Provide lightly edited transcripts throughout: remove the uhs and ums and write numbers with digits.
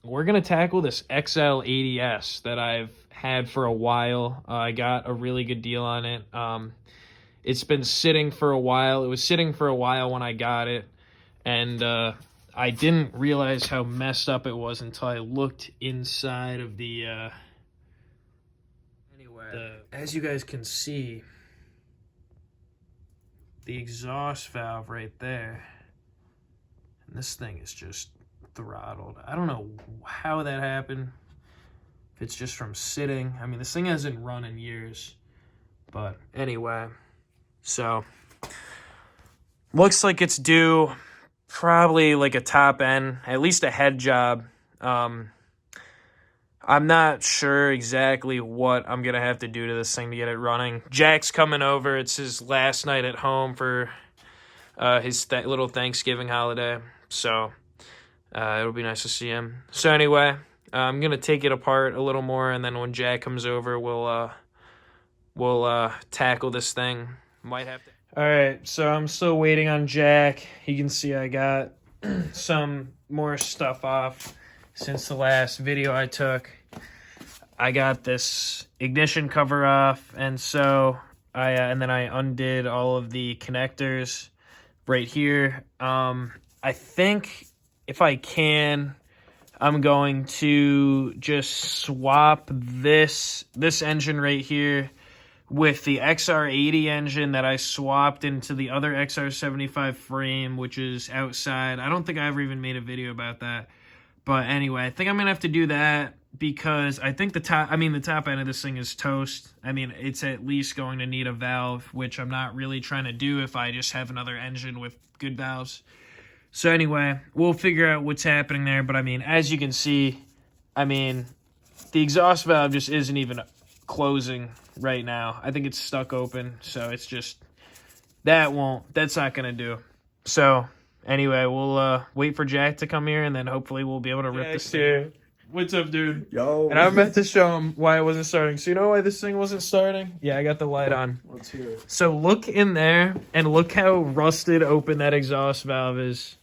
we're going to tackle this XL80S that I've had for a while. I got a really good deal on it. It's been sitting for a while. It was sitting for a while when I got it, and I didn't realize how messed up it was until I looked inside of the as you guys can see, the exhaust valve right there, and this thing is just throttled. I don't know how that happened, if it's just from sitting. I mean, this thing hasn't run in years, but anyway, so looks like it's due probably like a top end, at least a head job. I'm not sure exactly what I'm going to have to do to this thing to get it running. Jack's coming over. It's his last night at home for his little Thanksgiving holiday. So it'll be nice to see him. So anyway, I'm going to take it apart a little more, and then when Jack comes over, we'll tackle this thing. Might have to. All right, so I'm still waiting on Jack. You can see I got some more stuff off since the last video I took. I got this ignition cover off, and so and then I undid all of the connectors right here. I think if I can, I'm going to just swap this engine right here with the XR80 engine that I swapped into the other XR75 frame, which is outside. I don't think I ever even made a video about that. But anyway, I think I'm going to have to do that because I think the top end of this thing is toast. I mean, it's at least going to need a valve, which I'm not really trying to do if I just have another engine with good valves. So anyway, we'll figure out what's happening there. But I mean, as you can see, I mean, the exhaust valve just isn't even closing right now. I think it's stuck open. So it's just, that's not going to do. So anyway, we'll wait for Jack to come here, and then hopefully we'll be able to rip this thing. What's up, dude? Yo. And I'm about to show him why it wasn't starting. So you know why this thing wasn't starting? Yeah, I got the light on. Let's hear it. So look in there, and look how rusted open that exhaust valve is.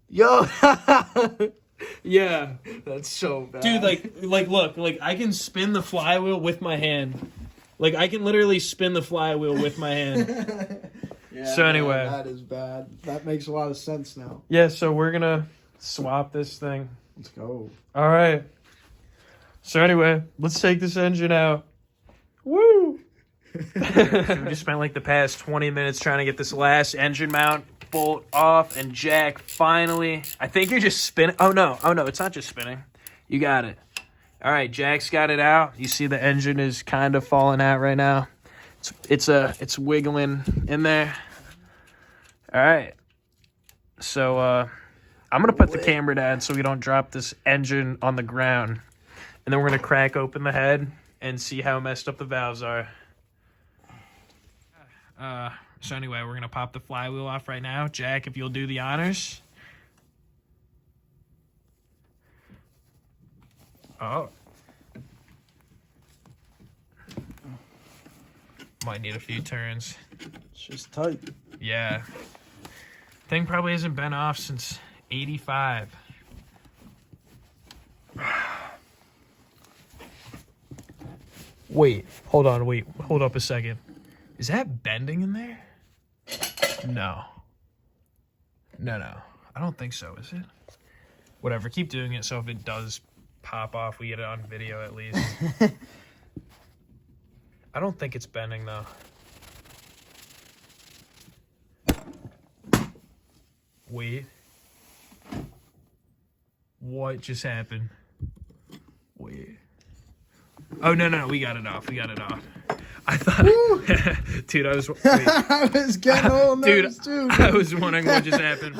Yo. Yeah. That's so bad. Dude, look, I can spin the flywheel with my hand. Like, I can literally spin the flywheel with my hand. Yeah, so anyway. Man, that is bad. That makes a lot of sense now. Yeah, so we're going to swap this thing. Let's go. All right. So anyway, let's take this engine out. Woo! We just spent like the past 20 minutes trying to get this last engine mount bolt off, and Jack finally, I think you're just spinning. Oh no, it's not just spinning. You got it. All right, Jack's got it out. You see the engine is kind of falling out right now. It's wiggling in there. All right. So I'm going to put the camera down so we don't drop this engine on the ground. And then we're going to crack open the head and see how messed up the valves are. So anyway, we're going to pop the flywheel off right now. Jack, if you'll do the honors. Oh. Might need a few turns. It's just tight. Yeah. Thing probably hasn't been off since 85. Wait, hold up a second. Is that bending in there? No. I don't think so, is it? Whatever, keep doing it so if it does pop off, we get it on video at least. I don't think it's bending though. Wait. What just happened? Wait. Oh, no, we got it off. I thought... Dude, I was... Wait. I was getting all nervous, too. I was wondering what just happened.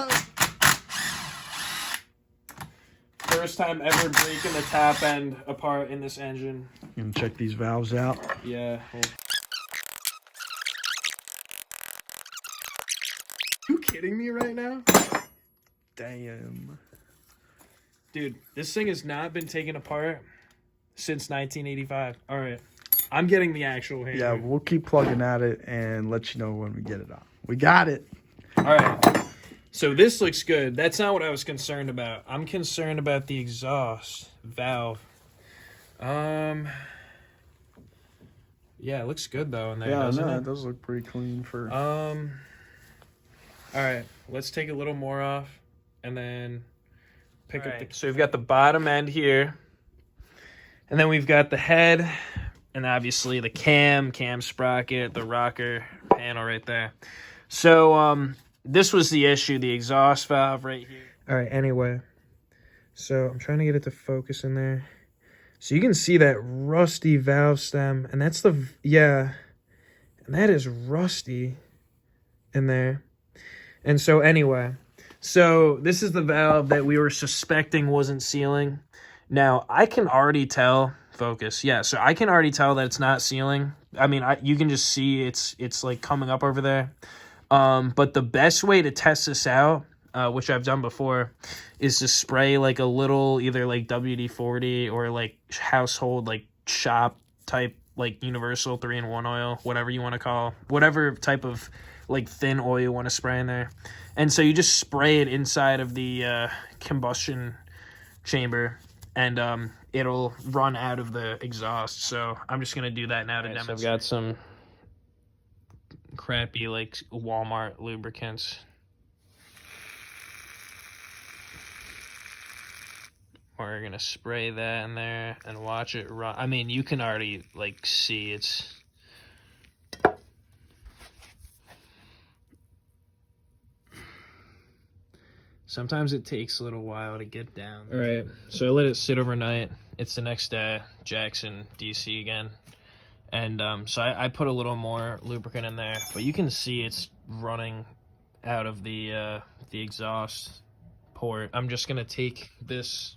First time ever breaking the top end apart in this engine. You can check these valves out. Yeah. You kidding me right now? Damn. Dude, this thing has not been taken apart since 1985. All right. I'm getting the actual hammer. Yeah, we'll keep plugging at it and let you know when we get it on. We got it. All right. So this looks good. That's not what I was concerned about. I'm concerned about the exhaust valve. Yeah, it looks good though in there, doesn't it? It does look pretty clean for... All right, let's take a little more off and then pick up the... So we've got the bottom end here, and then we've got the head, and obviously the cam sprocket, the rocker panel right there. So this was the issue, the exhaust valve right here. All right, anyway, so I'm trying to get it to focus in there. So you can see that rusty valve stem, and that's the, yeah, and that is rusty in there. And so anyway, so this is the valve that we were suspecting wasn't sealing. Now, I can already tell, focus, yeah, so I can already tell that it's not sealing. I mean, you can just see it's like coming up over there. But the best way to test this out, which I've done before, is to spray like a little either like WD-40 or like household like shop type like universal 3-in-1 oil, whatever you want to call, whatever type of like thin oil you want to spray in there. And so you just spray it inside of the combustion chamber, and it'll run out of the exhaust. So I'm just gonna do that now to demonstrate. So I've got some crappy like Walmart lubricants. We're gonna spray that in there and watch it run. I mean, you can already like see it's... Sometimes it takes a little while to get down. All right, so I let it sit overnight. It's the next day, Jackson, DC again. And so I put a little more lubricant in there, but you can see it's running out of the exhaust port. I'm just gonna take this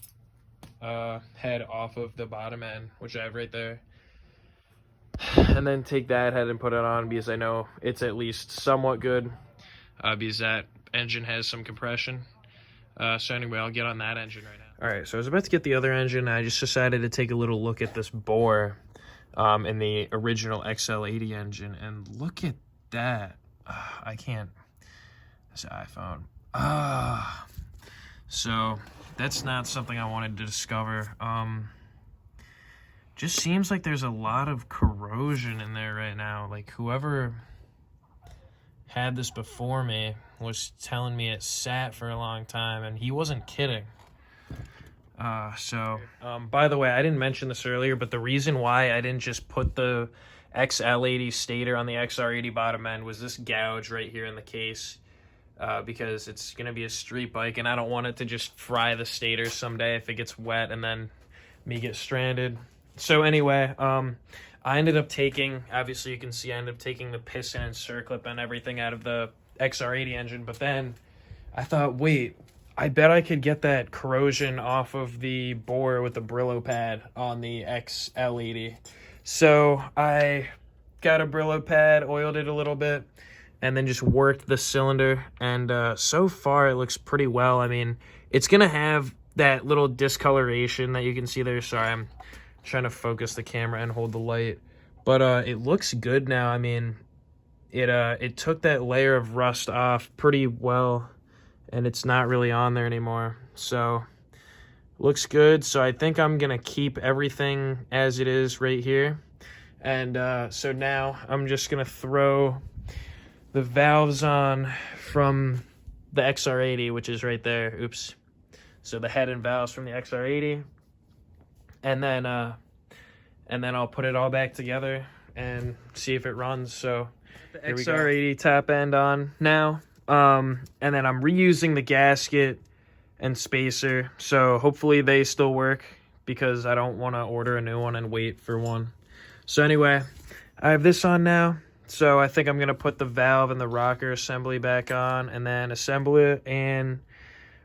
head off of the bottom end, which I have right there, and then take that head and put it on, because I know it's at least somewhat good, because that engine has some compression. So anyway, I'll get on that engine right now. All right, so I was about to get the other engine. I just decided to take a little look at this bore in the original XL80 engine, and look at that. I can't, this iPhone. So that's not something I wanted to discover. Just seems like there's a lot of corrosion in there right now. Like whoever had this before me was telling me it sat for a long time, and he wasn't kidding. By the way, I didn't mention this earlier, but the reason why I didn't just put the XL80 stator on the XR80 bottom end was this gouge right here in the case, because it's going to be a street bike, and I don't want it to just fry the stator someday if it gets wet and then me get stranded. So anyway, I ended up taking, obviously you can see I ended up taking the piston and circlip and everything out of the XR80 engine, but then I thought, wait, I bet I could get that corrosion off of the bore with the Brillo pad on the XL80. So I got a Brillo pad, oiled it a little bit, and then just worked the cylinder, and so far it looks pretty well. I mean, it's going to have that little discoloration that you can see there. Sorry, I'm trying to focus the camera and hold the light, but it looks good now. I mean, it took that layer of rust off pretty well, and it's not really on there anymore. So looks good. So I think I'm gonna keep everything as it is right here, and so now I'm just gonna throw the valves on from the XR80, which is right there. Oops. So the head and valves from the XR80, and then I'll put it all back together and see if it runs. So the XR80 top end on now, and then I'm reusing the gasket and spacer, so hopefully they still work, because I don't want to order a new one and wait for one. So anyway, I have this on now, so I think I'm gonna put the valve and the rocker assembly back on, and then assemble it and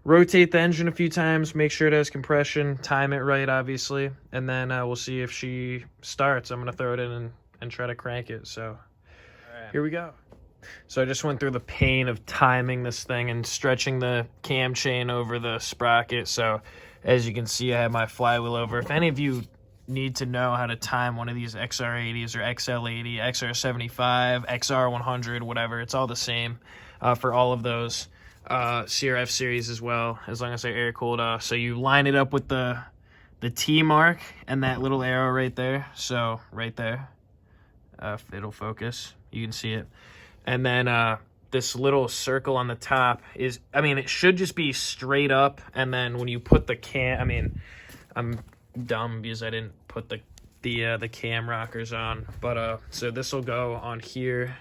rotate the engine a few times, make sure it has compression, time it right, obviously, and then we'll see if she starts. I'm going to throw it in and try to crank it. So here we go. So I just went through the pain of timing this thing and stretching the cam chain over the sprocket. So as you can see, I have my flywheel over. If any of you need to know how to time one of these XR80s or XL80, XR75, XR100, whatever, it's all the same for all of those. CRF series as well, as long as they're air cooled. So you line it up with the T mark and that little arrow right there. So right there, if it'll focus, you can see it. And then this little circle on the top is, I mean, it should just be straight up. And then when you put the I'm dumb because I didn't put the cam rockers on, but so this will go on here.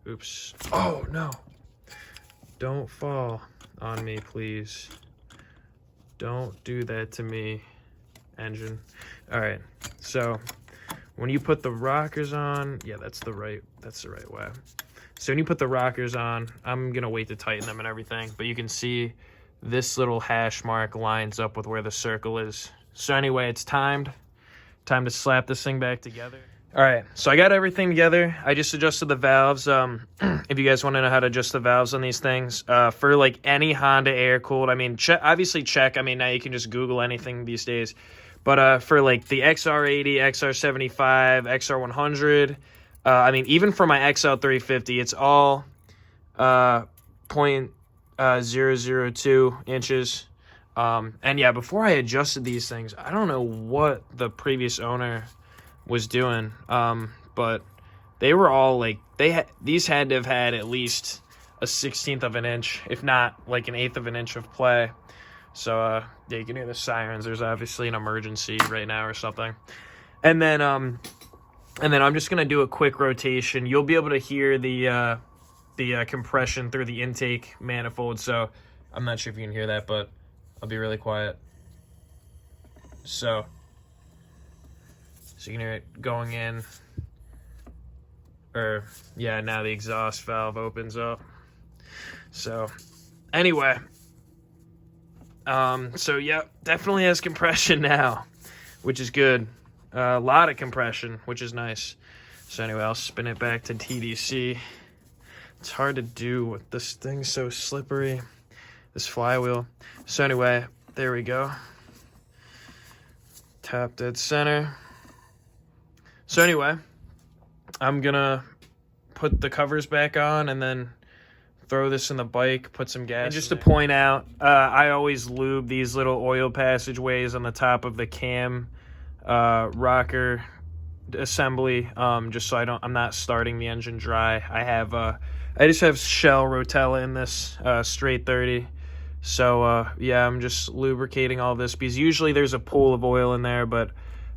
Oops. Oh no, don't fall on me, please. Don't do that to me, engine. All right, so when you put the rockers on, yeah, that's the right way. So when you put the rockers on, I'm gonna wait to tighten them and everything, but you can see this little hash mark lines up with where the circle is. So anyway, it's time to slap this thing back together. All right, so I got everything together. I just adjusted the valves. If you guys want to know how to adjust the valves on these things, for like any Honda air cooled, I mean, obviously check. I mean, now you can just Google anything these days. But for like the XR80, XR75, XR100, I mean, even for my XL350, it's all 0.002 inches. And yeah, before I adjusted these things, I don't know what the previous owner was doing, but they were all like, these had to have had at least a 1/16 of an inch, if not like an 1/8 of an inch of play. So yeah, you can hear the sirens. There's obviously an emergency right now or something. And then I'm just gonna do a quick rotation. You'll be able to hear the compression through the intake manifold. So I'm not sure if you can hear that, but I'll be really quiet. So you can hear it going in. Or yeah, now the exhaust valve opens up. So anyway, so yeah, definitely has compression now, which is good. A lot of compression, which is nice. So anyway, I'll spin it back to TDC. It's hard to do with this thing so slippery, this flywheel. So anyway, there we go. Top dead center. So anyway, I'm gonna put the covers back on and then throw this in the bike, put some gas. And just to point out, I always lube these little oil passageways on the top of the cam rocker assembly, just so I'm not starting the engine dry. I just have Shell Rotella in this straight 30. So yeah, I'm just lubricating all this because usually there's a pool of oil in there, but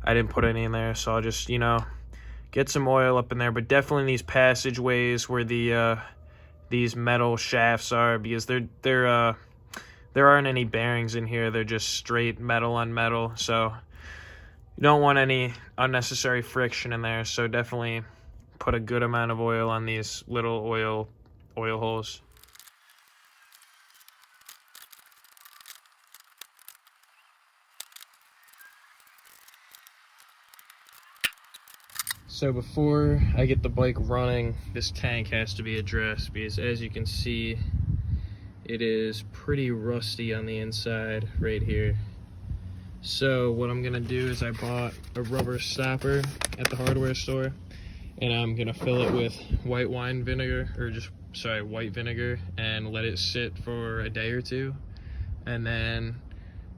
I didn't put any in there, so I'll just, you know, get some oil up in there. But definitely these passageways where these metal shafts are, because there aren't any bearings in here. They're just straight metal on metal, so you don't want any unnecessary friction in there. So definitely put a good amount of oil on these little oil holes. So before I get the bike running, this tank has to be addressed because, as you can see, it is pretty rusty on the inside right here. So what I'm gonna do is I bought a rubber stopper at the hardware store, and I'm gonna fill it with white vinegar, and let it sit for a day or two, and then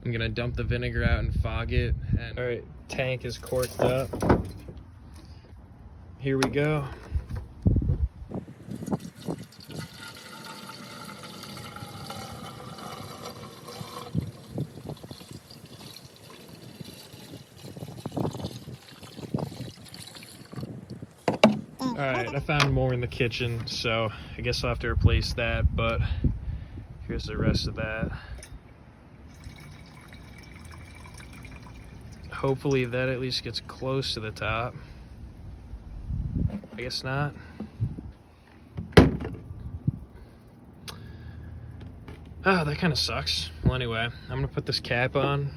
I'm gonna dump the vinegar out and fog it. And all right, tank is corked up. Here we go. Alright, I found more in the kitchen, so I guess I'll have to replace that, but here's the rest of that. Hopefully that at least gets close to the top. I guess not. Oh, that kind of sucks. Well, anyway, I'm gonna put this cap on.